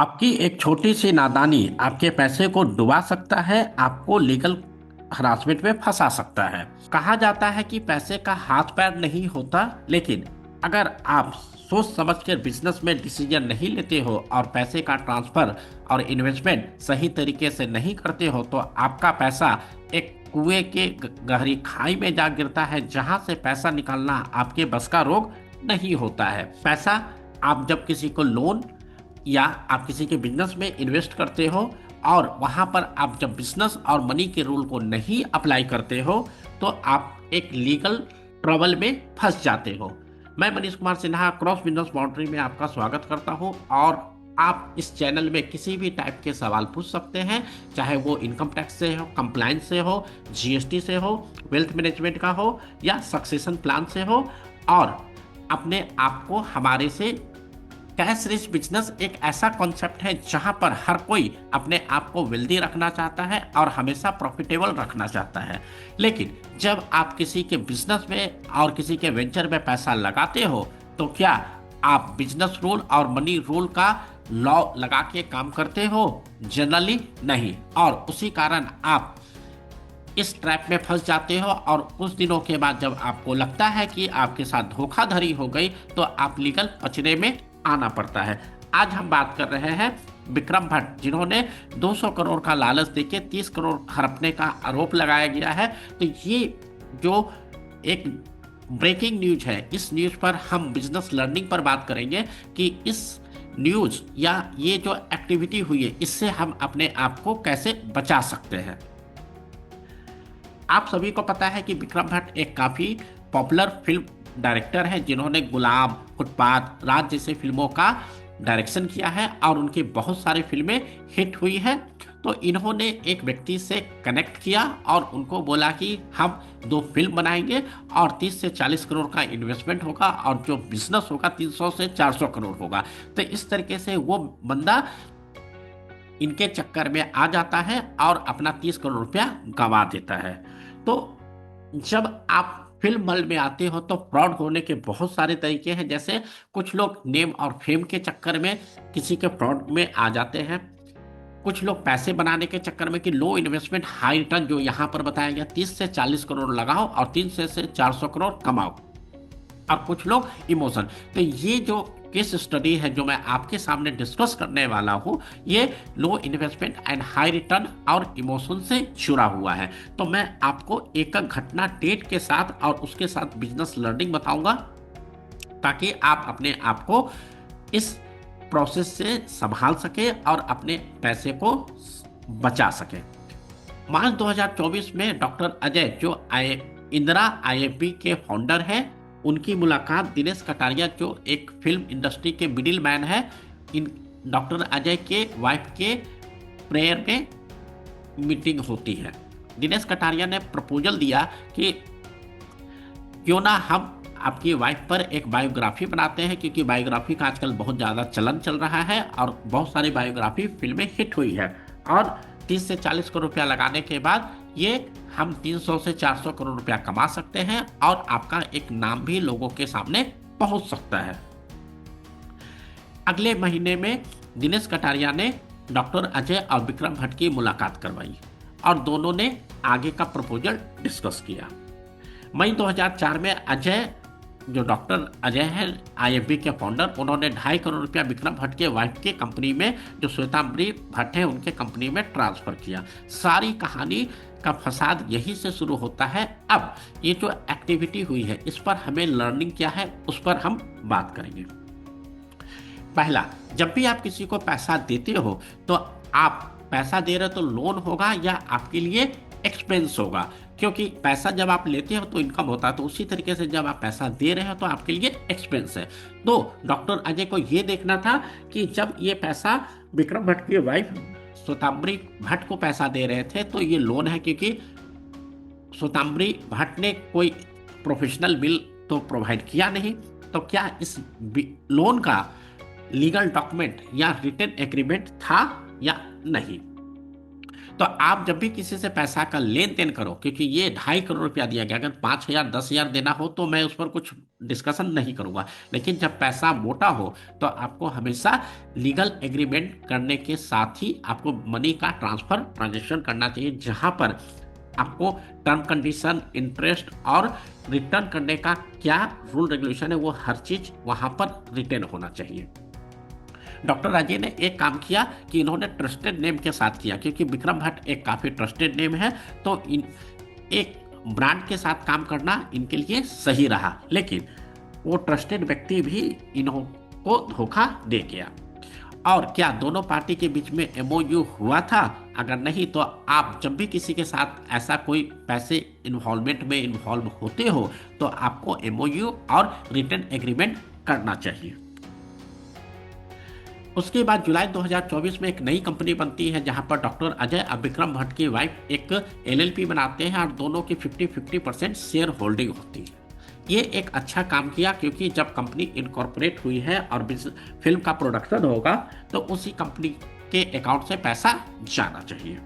आपकी एक छोटी सी नादानी आपके पैसे को डुबा सकता है, आपको लीगल हरासमेंट में फंसा सकता है। कहा जाता है कि पैसे का हाथ पैर नहीं होता, लेकिन अगर आप सोच समझ कर बिजनेस में डिसीजन नहीं लेते हो और पैसे का ट्रांसफर और इन्वेस्टमेंट सही तरीके से नहीं करते हो तो आपका पैसा एक कुएं के गहरी खाई में जा गिरता है, जहां से पैसा निकालना आपके बस का रोग नहीं होता है। पैसा आप जब किसी को लोन या आप किसी के बिजनेस में इन्वेस्ट करते हो और वहां पर आप जब बिजनेस और मनी के रूल को नहीं अप्लाई करते हो तो आप एक लीगल ट्रबल में फंस जाते हो। मैं Manish Kumar Sinha cross business boundary में आपका स्वागत करता हूं और आप इस चैनल में किसी भी टाइप के सवाल पूछ सकते हैं, चाहे वो इनकम टैक्स से हो, कंप्लायंस से हो, जीएसटी से हो, वेल्थ मैनेजमेंट का हो या सक्सेशन प्लान से हो। और अपने आप को हमारे से कैश रिच बिजनेस एक ऐसा कॉन्सेप्ट है जहां पर हर कोई अपने आप को वेल्दी रखना चाहता है और हमेशा प्रॉफिटेबल रखना चाहता है। लेकिन जब आप किसी के बिजनेस में और किसी के वेंचर में पैसा लगाते हो तो क्या आप बिजनेस रूल और मनी रूल का लॉ लगा के काम करते हो? जनरली नहीं। और उसी कारण आप इस ट्रैप में फंस जाते हो और कुछ दिनों के बाद जब आपको लगता है कि आपके साथ धोखाधड़ी हो गई तो आप लीगल पचड़े में आना पड़ता है। आज हम बात कर रहे हैं विक्रम भट्ट, जिन्होंने 200 करोड़ का लालच देके 30 करोड़ हड़पने का आरोप लगाया गया है। तो ये जो एक ब्रेकिंग न्यूज है, इस न्यूज पर हम बिजनेस लर्निंग पर बात करेंगे कि इस न्यूज या ये जो एक्टिविटी हुई है इससे हम अपने आप को कैसे बचा सकते हैं। आप सभी को पता है कि विक्रम भट्ट एक काफी पॉपुलर फिल्म डायरेक्टर है, जिन्होंने गुलाम, फुटपाथ, राज जैसे फिल्मों का डायरेक्शन किया है और उनकी बहुत सारी फिल्में हिट हुई है। तो इन्होंने एक व्यक्ति से कनेक्ट किया और उनको बोला कि हम दो फिल्म बनाएंगे और 30 से 40 करोड़ का इन्वेस्टमेंट होगा और जो बिजनेस होगा 300 से 400 करोड़ होगा। तो इस तरीके से वो बंदा इनके चक्कर में आ जाता है और अपना 30 करोड़ रुपया गंवा देता है। तो जब आप फिल्म वर्ल्ड में आते हो तो फ्रॉड होने के बहुत सारे तरीके हैं। जैसे कुछ लोग नेम और फेम के चक्कर में किसी के फ्रॉड में आ जाते हैं, कुछ लोग पैसे बनाने के चक्कर में कि लो इन्वेस्टमेंट हाई रिटर्न, जो यहाँ पर बताया गया 30 से 40 करोड़ लगाओ और 300 से 400 करोड़ कमाओ। और कुछ लोग इमोशन। तो ये जो केस स्टडी है जो मैं आपके सामने डिस्कस करने वाला हूं, ये लो इन्वेस्टमेंट एंड हाई रिटर्न और इमोशन से जुड़ा हुआ है। तो मैं आपको एक एक घटना डेट के साथ और उसके साथ बिजनेस लर्निंग बताऊंगा ताकि आप अपने आप को इस प्रोसेस से संभाल सके और अपने पैसे को बचा सके। मार्च 2024 में डॉक्टर अजय, जो इंदिरा आईएफबी के फाउंडर है, उनकी मुलाकात दिनेश कटारिया, जो एक फिल्म इंडस्ट्री के मिडिल मैन है, इन डॉक्टर अजय के वाइफ के प्रेयर में मीटिंग होती है। दिनेश कटारिया ने प्रपोजल दिया कि क्यों ना हम आपकी वाइफ पर एक बायोग्राफी बनाते हैं, क्योंकि बायोग्राफी का आजकल बहुत ज़्यादा चलन चल रहा है और बहुत सारी बायोग्राफी फिल्में हिट हुई है। और 30 से 40 करोड़ रुपया लगाने के बाद ये हम 300 से 400 करोड़ रुपया कमा सकते हैं और आपका एक नाम भी लोगों के सामने पहुंच सकता है। अगले महीने में दिनेश कटारिया ने डॉक्टर अजय और विक्रम भट्ट की मुलाकात करवाई और दोनों ने आगे का प्रपोजल डिस्कस किया। मई 2004 में अजय, जो डॉक्टर अजय है आईएफबी के फाउंडर, उन्होंने 2.5 करोड़ रुपया विक्रम भट्ट के वाइफ के कंपनी में, जो श्वेतांबरी भट्ट है उनके कंपनी में ट्रांसफर किया। सारी कहानी का फसाद यहीं से शुरू होता है। अब ये जो एक्टिविटी हुई है इस पर हमें लर्निंग क्या है उस पर हम बात करेंगे। पहला, जब भी आप किसी को पैसा देते हो तो आप पैसा दे रहे हो तो लोन होगा या आपके लिए एक्सपेंस होगा, क्योंकि पैसा जब आप लेते हो तो इनकम होता है, तो उसी तरीके से जब आप पैसा दे रहे हो तो आपके लिए एक्सपेंस है। तो डॉक्टर अजय को ये देखना था कि जब ये पैसा विक्रम भट्ट की वाइफ श्वेतांबरी भट्ट को पैसा दे रहे थे तो ये लोन है, क्योंकि श्वेतांबरी भट्ट ने कोई प्रोफेशनल बिल तो प्रोवाइड किया नहीं। तो क्या इस लोन का लीगल डॉक्यूमेंट या रिटन एग्रीमेंट था या नहीं? तो आप जब भी किसी से पैसा का लेन देन करो, क्योंकि ये 2.5 करोड़ रुपया दिया गया, अगर 5,000 10,000 देना हो तो मैं उस पर कुछ डिस्कशन नहीं करूंगा। लेकिन जब पैसा मोटा हो तो आपको हमेशा लीगल एग्रीमेंट करने के साथ ही आपको मनी का ट्रांजेक्शन करना चाहिए, जहां पर आपको टर्म कंडीशन, इंटरेस्ट और रिटर्न करने का क्या रूल रेगुलेशन है वो हर चीज वहां पर रिटेन होना चाहिए। डॉक्टर राजे ने एक काम किया कि इन्होंने ट्रस्टेड नेम के साथ किया, क्योंकि विक्रम भट्ट एक काफी ट्रस्टेड नेम है, तो एक ब्रांड के साथ काम करना इनके लिए सही रहा। लेकिन वो ट्रस्टेड व्यक्ति भी इन्हों को धोखा दे गया। और क्या दोनों पार्टी के बीच में एमओयू हुआ था? अगर नहीं तो आप जब भी किसी के साथ ऐसा कोई पैसे इन्वॉल्वमेंट में इन्वॉल्व होते हो तो आपको एमओयू और रिटर्न एग्रीमेंट करना चाहिए। उसके बाद जुलाई 2024 में एक नई कंपनी बनती है, जहां पर डॉक्टर अजय और विक्रम भट्ट की वाइफ एक एलएलपी बनाते हैं और दोनों की 50-50% शेयर होल्डिंग होती है। ये एक अच्छा काम किया, क्योंकि जब कंपनी इनकॉर्पोरेट हुई है और फिल्म का प्रोडक्शन होगा तो उसी कंपनी के अकाउंट से पैसा जाना चाहिए।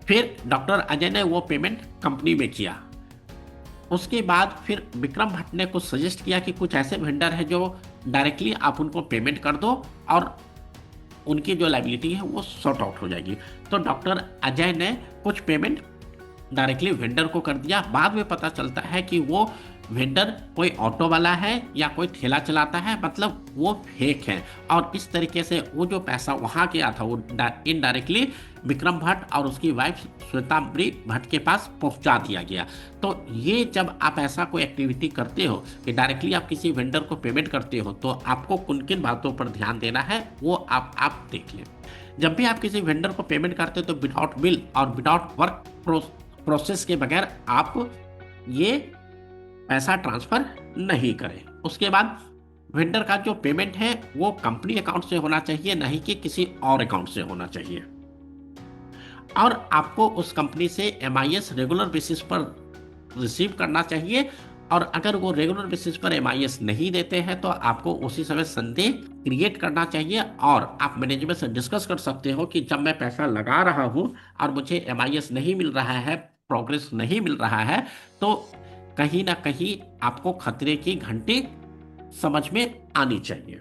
फिर डॉक्टर अजय ने वो पेमेंट कंपनी में किया। उसके बाद फिर विक्रम भट्ट ने कुछ सजेस्ट किया कि कुछ ऐसे वेंडर है जो डायरेक्टली आप उनको पेमेंट कर दो और उनकी जो लाइबिलिटी है वो सॉर्ट आउट हो जाएगी। तो डॉक्टर अजय ने कुछ पेमेंट डायरेक्टली वेंडर को कर दिया। बाद में पता चलता है कि वो वेंडर कोई ऑटो वाला है या कोई ठेला चलाता है, मतलब वो फेक है। और इस तरीके से वो जो पैसा वहाँ गया था वो इनडायरेक्टली विक्रम भट्ट और उसकी वाइफ श्वेतांबरी भट्ट के पास पहुँचा दिया गया। तो ये जब आप ऐसा कोई एक्टिविटी करते हो कि डायरेक्टली आप किसी वेंडर को पेमेंट करते हो तो आपको किन किन बातों पर ध्यान देना है वो आप देख लें। जब भी आप किसी वेंडर को पेमेंट करते हो तो विदाउट बिल और विदाउट वर्क प्रोसेस के बगैर आप ये पैसा ट्रांसफर नहीं करें। उसके बाद वेंडर का जो पेमेंट है वो कंपनी अकाउंट से होना चाहिए, नहीं कि किसी और अकाउंट से होना चाहिए। और आपको उस कंपनी से एमआईएस रेगुलर बेसिस पर रिसीव करना चाहिए। और अगर वो रेगुलर बेसिस पर एमआईएस नहीं देते हैं तो आपको उसी समय संदेह क्रिएट करना चाहिए और आप मैनेजमेंट से डिस्कस कर सकते हो कि जब मैं पैसा लगा रहा हूं और मुझे एमआईएस नहीं मिल रहा है, प्रोग्रेस नहीं मिल रहा है, तो कहीं ना कहीं आपको खतरे की घंटी समझ में आनी चाहिए।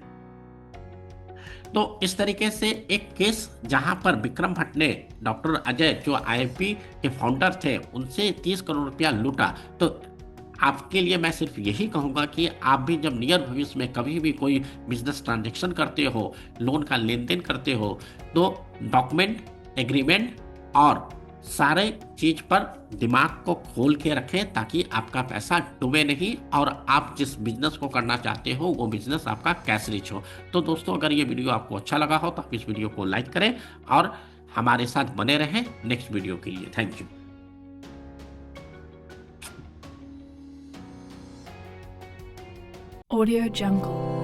तो इस तरीके से एक केस जहां पर विक्रम भट्ट ने डॉक्टर अजय जो आईआईपी के फाउंडर थे उनसे 30 करोड़ रुपया लूटा। तो आपके लिए मैं सिर्फ यही कहूंगा कि आप भी जब नियर भविष्य में कभी भी कोई बिजनेस ट्रांजेक्शन करते हो, लोन का लेन देन करते हो, तो डॉक्यूमेंट, एग्रीमेंट और सारे चीज पर दिमाग को खोल के रखें ताकि आपका पैसा डूबे नहीं और आप जिस बिजनेस को करना चाहते हो वो बिजनेस आपका कैश रिच हो। तो दोस्तों, अगर ये वीडियो आपको अच्छा लगा हो तो आप इस वीडियो को लाइक करें और हमारे साथ बने रहें नेक्स्ट वीडियो के लिए। Thank you. Audio Jungle.